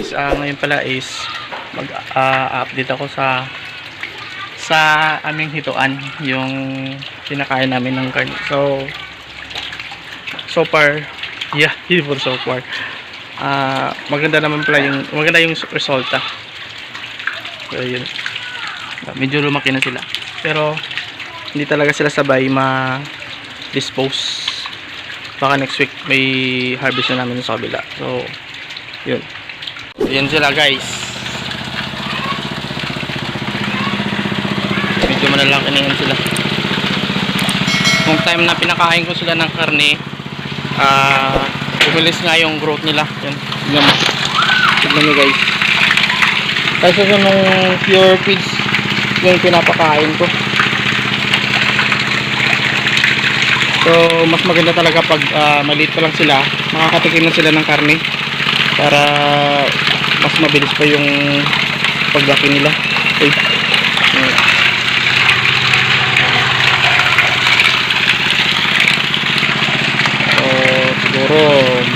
guys, ngayon pala is mag-update ako sa aming hituan, yung kinakain namin ng karne. So far, yeah, so far maganda yung resulta. So yun, medyo lumaki na sila, pero hindi talaga sila sabay ma-dispose. Baka next week may harvest na namin sa kabila. So yun, yan sila guys. Medyo malalaki na yan sila. Nung time na pinakain ko sila ng karne, umilis nga yung growth nila. Yan, tignan nyo guys. Kasi nung pure feeds yung pinapakain ko. So mas maganda talaga pag maliit pa lang sila, makakatikim na sila ng karne para mas mabilis pa yung paglaki nila. Okay. So siguro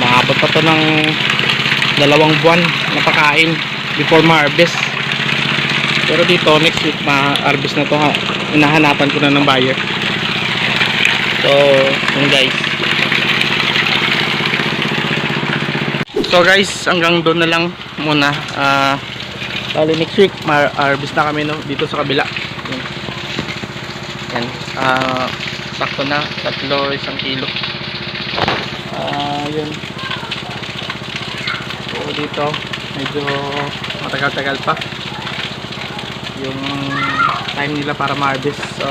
maabot pa to ng 2 buwan na pakain before ma-harvest. Pero dito next week ma-harvest na to, hinahanapan ko na ng buyer. So yun guys. So guys, hanggang doon na lang muna. Bali next week ma-harvest na kami dito sa kabila. Yan. Sakto na 3, 1 kilo. Yun. So dito medyo matagal-tagal pa yung time nila para ma-harvest. So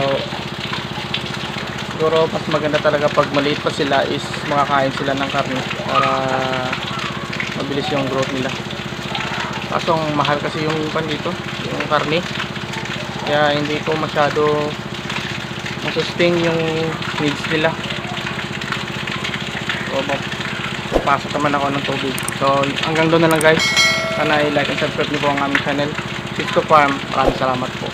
siguro mas maganda talaga pag maliit pa sila is makakain sila ng karne para mabilis yung growth nila. Kaso ang mahal kasi yung dito, yung karne, kaya hindi ko masyado masustain yung needs nila. So papasok naman ako ng tubig. So hanggang doon na lang guys. Sana i-like and subscribe niyo po ang aming channel, Sixto Farm. Maraming salamat po.